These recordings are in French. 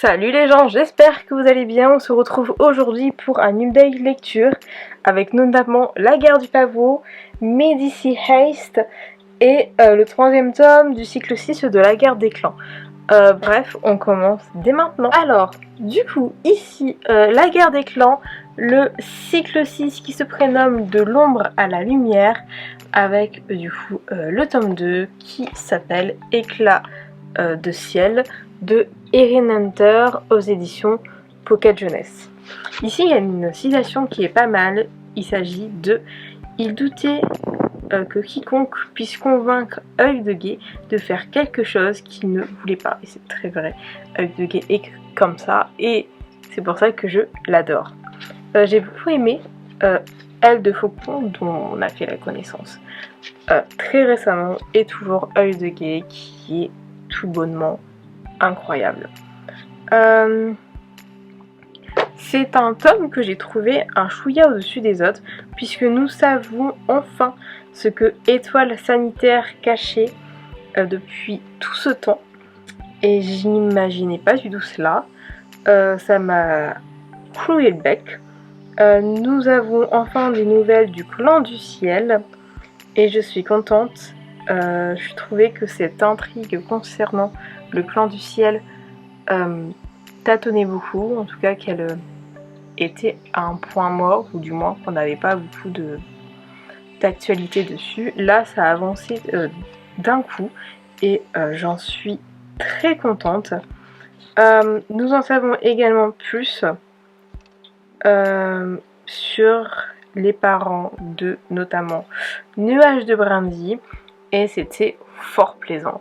Salut les gens, j'espère que vous allez bien. On se retrouve aujourd'hui pour un update lecture avec notamment La guerre du pavot, Medici Haste et le troisième tome du cycle 6 de La guerre des clans. Bref, on commence dès maintenant. Alors, du coup, ici, La guerre des clans, le cycle 6 qui se prénomme De l'ombre à la lumière, avec du coup le tome 2 qui s'appelle Éclat de ciel de Erin Hunter aux éditions Pocket Jeunesse. Ici, il y a une citation qui est pas mal. Il s'agit de « Il doutait que quiconque puisse convaincre Œil de Guet de faire quelque chose qu'il ne voulait pas. » Et c'est très vrai, Œil de Guet est comme ça, et c'est pour ça que je l'adore. J'ai beaucoup aimé Elle de Faucon, dont on a fait la connaissance très récemment, et toujours Œil de Guet, qui est tout bonnement incroyable. C'est un tome que j'ai trouvé un chouïa au-dessus des autres, puisque nous savons enfin ce que Étoile Sanitaire cachait depuis tout ce temps, et j'imaginais pas du tout cela. Ça m'a cloué le bec. Nous avons enfin des nouvelles du clan du ciel, et je suis contente. Je trouvais que cette intrigue concernant le clan du ciel tâtonnait beaucoup, en tout cas qu'elle était à un point mort, ou du moins qu'on n'avait pas beaucoup d'actualité dessus. Là, ça a avancé d'un coup, et j'en suis très contente. Nous en savons également plus sur les parents de notamment Nuage de Brindilles, et c'était fort plaisant.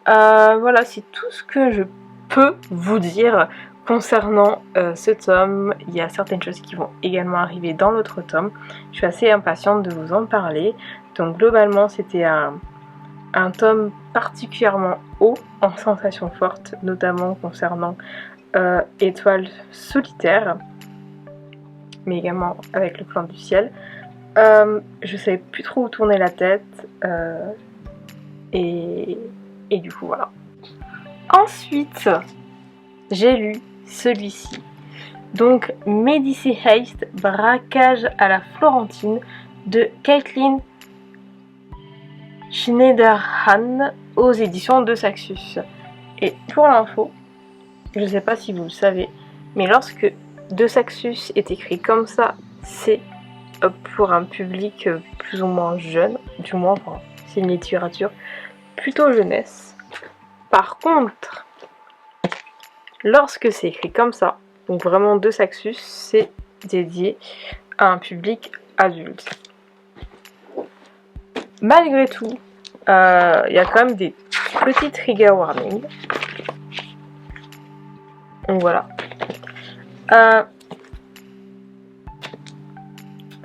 Voilà, c'est tout ce que je peux vous dire concernant ce tome. Il y a certaines choses qui vont également arriver dans l'autre tome. Je suis assez impatiente de vous en parler. Donc globalement, c'était un tome particulièrement haut en sensations fortes, notamment concernant Étoile solitaire, mais également avec le clan du ciel. Je savais plus trop où tourner la tête, et du coup voilà. Ensuite, j'ai lu celui-ci. Donc, Medici Haste, braquage à la Florentine de Caitlin Schneiderhan aux éditions de Saxus. Et pour l'info, je ne sais pas si vous le savez, mais lorsque De Saxus est écrit comme ça, c'est pour un public plus ou moins jeune, du moins, enfin, c'est une littérature plutôt jeunesse. Par contre, lorsque c'est écrit comme ça, donc vraiment De Saxus, c'est dédié à un public adulte. Malgré tout, il y a quand même des petits trigger warnings. Donc voilà.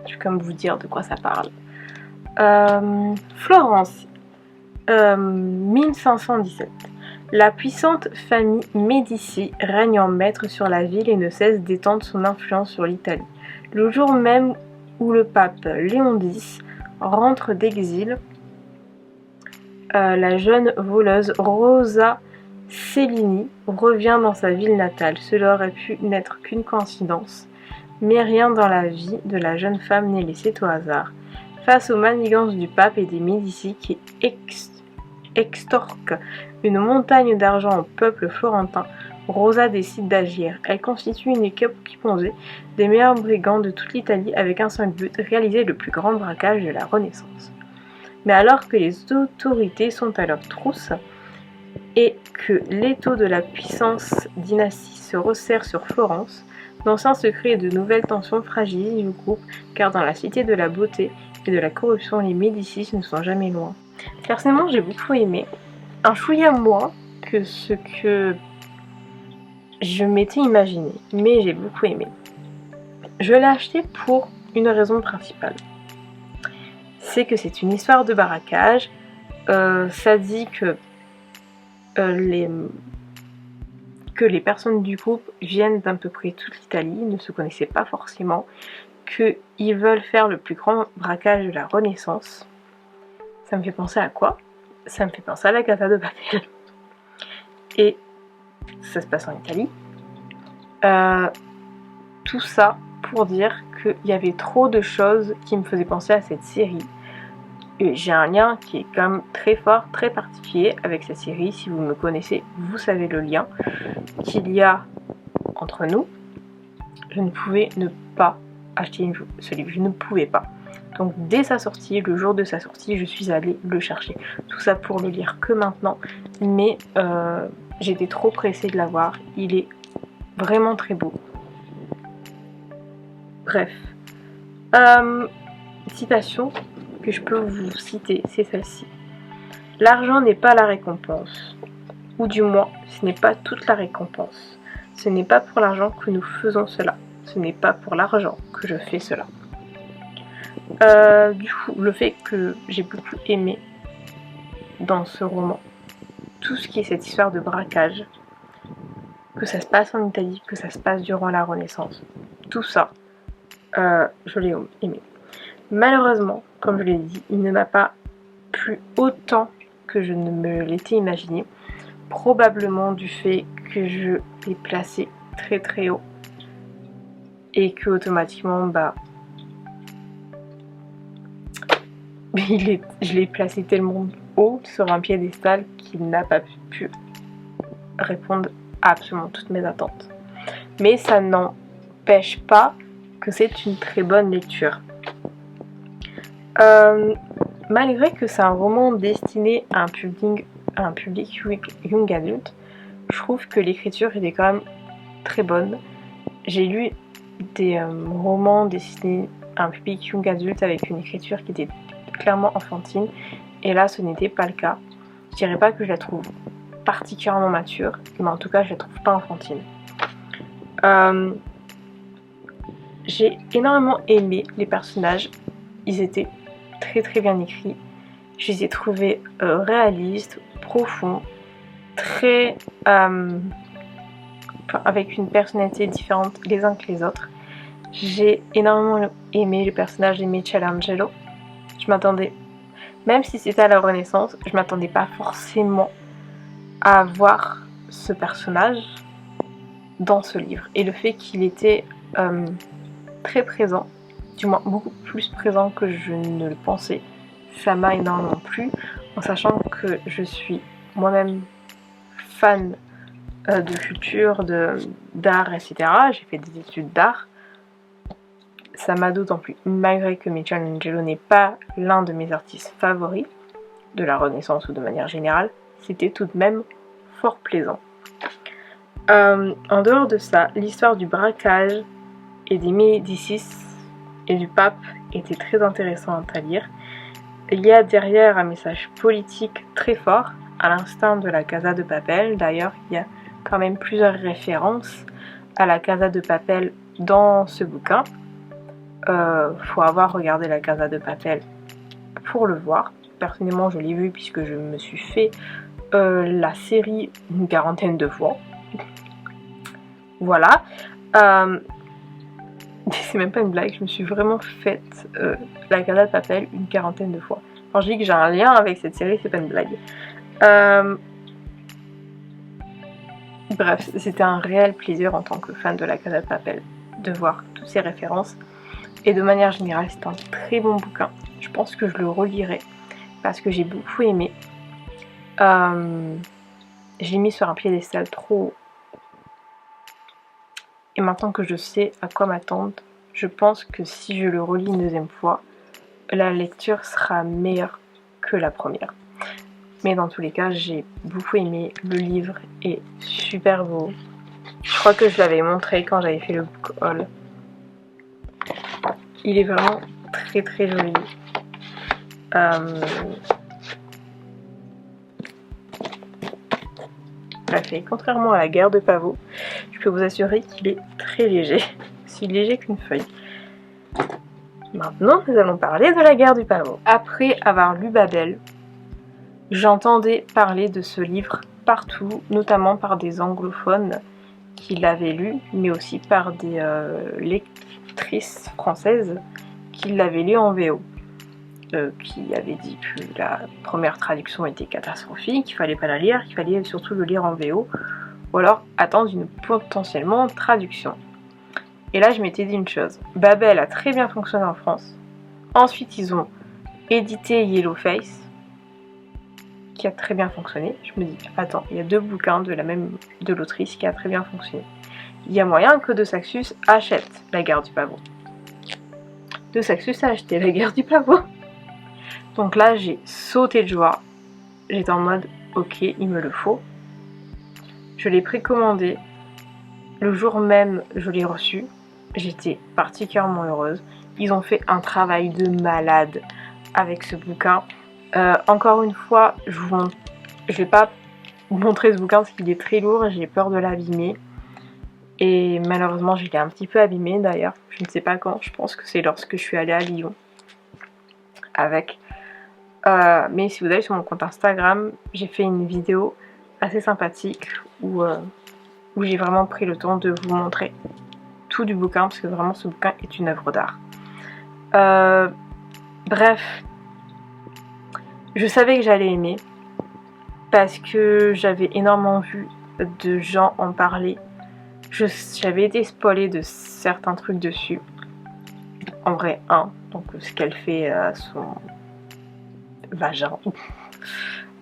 Je vais quand même vous dire de quoi ça parle. Florence, 1517. La puissante famille Médicis règne en maître sur la ville et ne cesse d'étendre son influence sur l'Italie. Le jour même où le pape Léon X rentre d'exil, la jeune voleuse Rosa Cellini revient dans sa ville natale. Cela aurait pu n'être qu'une coïncidence, mais rien dans la vie de la jeune femme n'est laissé au hasard. Face aux manigances du pape et des Médicis qui extorquent une montagne d'argent au peuple florentin, Rosa décide d'agir. Elle constitue une équipe composée des meilleurs brigands de toute l'Italie avec un seul but, réaliser le plus grand braquage de la Renaissance. Mais alors que les autorités sont à leur trousse et que l'étau de la puissance dynastie se resserre sur Florence, d'anciens secrets et de nouvelles tensions fragilisent le groupe, car dans la cité de la beauté et de la corruption, les Médicis ne sont jamais loin. Personnellement, j'ai beaucoup aimé. Un chouïa moins que ce que je m'étais imaginé, mais j'ai beaucoup aimé. Je l'ai acheté pour une raison principale. C'est que c'est une histoire de braquage. Ça dit que les personnes du groupe viennent d'à peu près toute l'Italie, ne se connaissaient pas forcément, qu'ils veulent faire le plus grand braquage de la Renaissance. Ça me fait penser à quoi ? Ça me fait penser à la Casa de Papel. Et ça se passe en Italie. Tout ça pour dire qu'il y avait trop de choses qui me faisaient penser à cette série. Et j'ai un lien qui est quand même très fort, très particulier avec cette série. Si vous me connaissez, vous savez le lien qu'il y a entre nous. Je ne pouvais ne pas acheter ce livre, je ne pouvais pas. Donc dès sa sortie, le jour de sa sortie, je suis allée le chercher. Tout ça pour le lire que maintenant, mais j'étais trop pressée de l'avoir. Il est vraiment très beau. Bref. Citation que je peux vous citer, c'est celle-ci. L'argent n'est pas la récompense, ou du moins, ce n'est pas toute la récompense. Ce n'est pas pour l'argent que nous faisons cela. Ce n'est pas pour l'argent que je fais cela. Du coup, le fait que j'ai beaucoup aimé dans ce roman, tout ce qui est cette histoire de braquage, que ça se passe en Italie, que ça se passe durant la Renaissance, tout ça, je l'ai aimé. Malheureusement, comme je l'ai dit, il ne m'a pas plu autant que je ne me l'étais imaginé, probablement du fait que je l'ai placé très très haut et que automatiquement je l'ai placé tellement haut sur un piédestal qu'il n'a pas pu répondre à absolument toutes mes attentes. Mais ça n'empêche pas que c'est une très bonne lecture. Malgré que c'est un roman destiné à un public young adulte, je trouve que l'écriture était quand même très bonne. J'ai lu des romans destinés à un public young adulte avec une écriture qui était clairement enfantine, et là ce n'était pas le cas. Je dirais pas que je la trouve particulièrement mature, mais en tout cas je la trouve pas enfantine. J'ai énormément aimé les personnages, ils étaient très très bien écrits, je les ai trouvés réalistes, profonds, très avec une personnalité différente les uns que les autres. J'ai énormément aimé le personnage de Michelangelo. Je m'attendais, même si c'était à la Renaissance, je m'attendais pas forcément à voir ce personnage dans ce livre. Et le fait qu'il était très présent, du moins beaucoup plus présent que je ne le pensais, ça m'a énormément plu, en sachant que je suis moi-même fan de culture, d'art, etc. J'ai fait des études d'art. Ça m'a d'autant plus, malgré que Michelangelo n'est pas l'un de mes artistes favoris de la Renaissance ou de manière générale, c'était tout de même fort plaisant. En dehors de ça, l'histoire du braquage et des Médicis et du pape était très intéressante à lire. Il y a derrière un message politique très fort, à l'instar de la Casa de Papel. D'ailleurs, il y a quand même plusieurs références à la Casa de Papel dans ce bouquin. Faut avoir regardé la Casa de Papel pour le voir. Personnellement, je l'ai vu puisque je me suis fait la série une quarantaine de fois. Voilà. C'est même pas une blague, je me suis vraiment faite la Casa de Papel une quarantaine de fois. Quand je dis que j'ai un lien avec cette série, c'est pas une blague. Bref, c'était un réel plaisir en tant que fan de la Casa de Papel de voir toutes ces références. Et de manière générale, c'est un très bon bouquin. Je pense que je le relirai parce que j'ai beaucoup aimé. J'ai mis sur un piédestal trop haut. Et maintenant que je sais à quoi m'attendre, je pense que si je le relis une deuxième fois, la lecture sera meilleure que la première. Mais dans tous les cas, j'ai beaucoup aimé. Le livre est super beau. Je crois que je l'avais montré quand j'avais fait le book haul. Il est vraiment très très joli. Bref, et contrairement à la guerre de Pavot, je peux vous assurer qu'il est très léger. Aussi léger qu'une feuille. Maintenant, nous allons parler de la guerre du pavot. Après avoir lu Babel, j'entendais parler de ce livre partout, notamment par des anglophones qui l'avaient lu, mais aussi par des lectrices françaises qui l'avaient lu en VO. Qui avaient dit que la première traduction était catastrophique, qu'il fallait pas la lire, qu'il fallait surtout le lire en VO. ou alors attendre une potentiellement traduction. Et là, je m'étais dit une chose. Babel a très bien fonctionné en France. Ensuite, ils ont édité Yellowface, qui a très bien fonctionné. Je me dis, attends, il y a 2 bouquins de l'autrice qui a très bien fonctionné. Il y a moyen que De Saxus achète La Guerre du Pavot. De Saxus a acheté La Guerre du Pavot. Donc là, j'ai sauté de joie. J'étais en mode, ok, il me le faut. Je l'ai précommandé. Le jour même, je l'ai reçu. J'étais particulièrement heureuse. Ils ont fait un travail de malade avec ce bouquin. Encore une fois, je vais pas vous montrer ce bouquin parce qu'il est très lourd. J'ai peur de l'abîmer. Et malheureusement, je l'ai un petit peu abîmé d'ailleurs. Je ne sais pas quand. Je pense que c'est lorsque je suis allée à Lyon avec. Mais si vous allez sur mon compte Instagram, j'ai fait une vidéo assez sympathique où j'ai vraiment pris le temps de vous montrer tout du bouquin parce que vraiment ce bouquin est une œuvre d'art. Bref, je savais que j'allais aimer parce que j'avais énormément vu de gens en parler. J'avais été spoilée de certains trucs dessus. En vrai, donc ce qu'elle fait à son vagin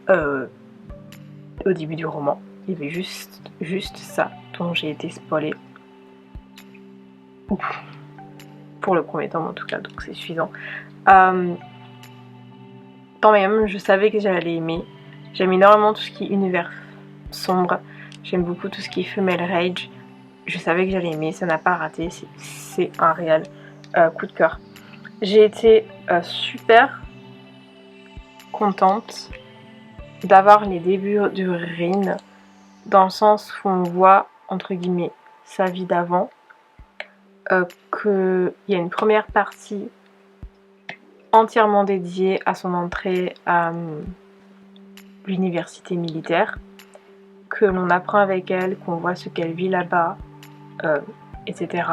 au début du roman. Il y avait juste ça dont j'ai été spoilée. Pour le premier tome en tout cas, donc c'est suffisant. Quand même, je savais que j'allais aimer. J'aime énormément tout ce qui est univers sombre. J'aime beaucoup tout ce qui est female rage. Je savais que j'allais aimer, ça n'a pas raté. C'est un réel coup de cœur. J'ai été super contente d'avoir les débuts de Rin, dans le sens où on voit, entre guillemets, sa vie d'avant. Qu'il y a une première partie entièrement dédiée à son entrée à l'université militaire, que l'on apprend avec elle, qu'on voit ce qu'elle vit là-bas, etc.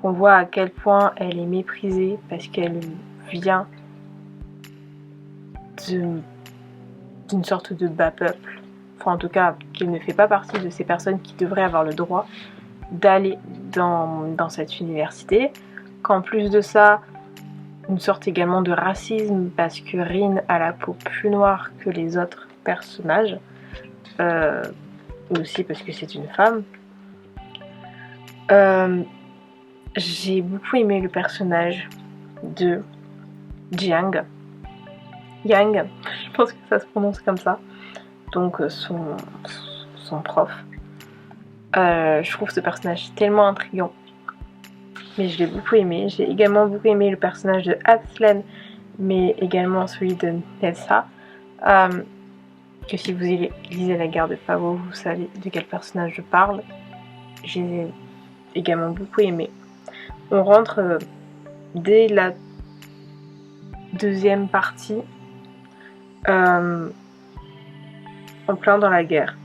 Qu'on voit à quel point elle est méprisée parce qu'elle vient d'une sorte de bas peuple, enfin en tout cas qu'elle ne fait pas partie de ces personnes qui devraient avoir le droit d'aller dans cette université, qu'en plus de ça, une sorte également de racisme parce que Rin a la peau plus noire que les autres personnages, aussi parce que c'est une femme. J'ai beaucoup aimé le personnage de Yang, je pense que ça se prononce comme ça, donc son prof. Je trouve ce personnage tellement intriguant, mais je l'ai beaucoup aimé. J'ai également beaucoup aimé le personnage de Aslan, mais également celui de Nessa, que si vous lisez La Guerre de Pavot, vous savez de quel personnage je parle. J'ai également beaucoup aimé. On rentre dès la deuxième partie en plein dans la guerre.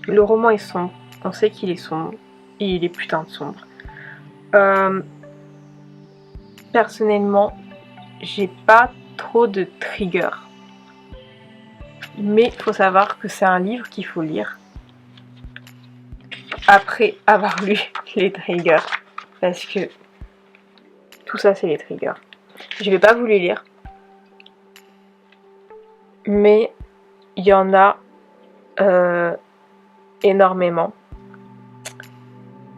Le roman est sombre, on sait qu'il est sombre, et il est putain de sombre. Personnellement, j'ai pas trop de triggers. Mais il faut savoir que c'est un livre qu'il faut lire après avoir lu les triggers. Parce que tout ça, c'est les triggers. Je vais pas vous les lire. Mais il y en a énormément.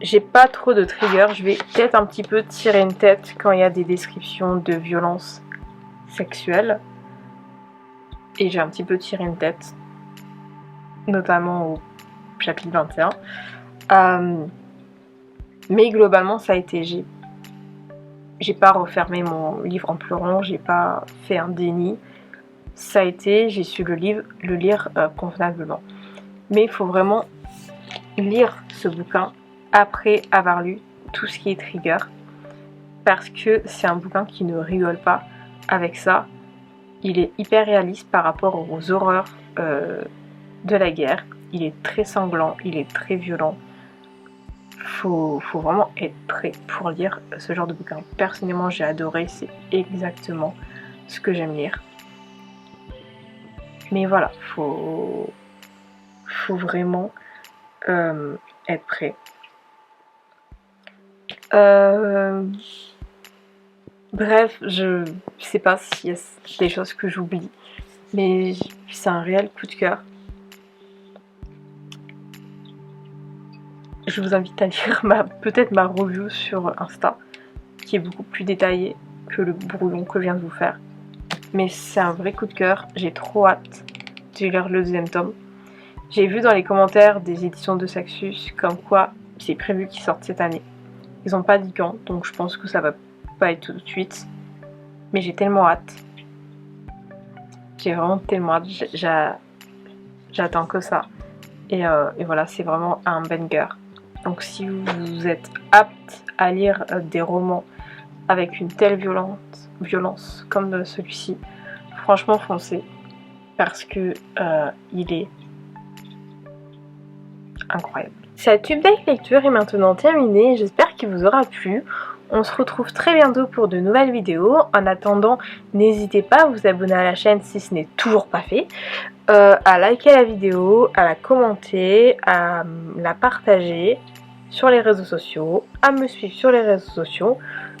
J'ai pas trop de triggers. Je vais peut-être un petit peu tirer une tête quand il y a des descriptions de violences sexuelles. Et j'ai un petit peu tiré une tête. Notamment au chapitre 21. Mais globalement, ça a été... J'ai pas refermé mon livre en pleurant. J'ai pas fait un déni. Ça a été... J'ai su le lire convenablement. Mais il faut vraiment lire ce bouquin après avoir lu tout ce qui est trigger, parce que c'est un bouquin qui ne rigole pas avec ça. Il est hyper réaliste par rapport aux horreurs de la guerre. Il est très sanglant, il est très violent. Faut vraiment être prêt pour lire ce genre de bouquin. Personnellement, j'ai adoré, c'est exactement ce que j'aime lire. Mais voilà, faut faut vraiment être prêt. Bref, je sais pas s'il y a des choses que j'oublie, mais c'est un réel coup de cœur. Je vous invite à lire peut-être ma review sur Insta, qui est beaucoup plus détaillée que le brouillon que je viens de vous faire. Mais c'est un vrai coup de cœur, j'ai trop hâte de lire le deuxième tome. J'ai vu dans les commentaires des éditions de Saxus comme quoi c'est prévu qu'ils sortent cette année. Ils n'ont pas dit quand, donc je pense que ça va pas être tout de suite. Mais j'ai tellement hâte. J'ai vraiment tellement hâte. J'attends que ça. Et voilà, c'est vraiment un banger. Donc si vous êtes apte à lire des romans avec une telle violence comme celui-ci, franchement foncez. Parce que il est incroyable. Cette update lecture est maintenant terminée, j'espère qu'il vous aura plu. On se retrouve très bientôt pour de nouvelles vidéos. En attendant, n'hésitez pas à vous abonner à la chaîne si ce n'est toujours pas fait, à liker la vidéo, à la commenter, à la partager sur les réseaux sociaux, à me suivre sur les réseaux sociaux.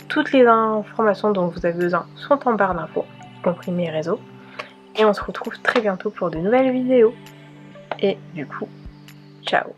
Toutes les informations dont vous avez besoin sont en barre d'infos, y compris mes réseaux. Et on se retrouve très bientôt pour de nouvelles vidéos. Et du coup, ciao!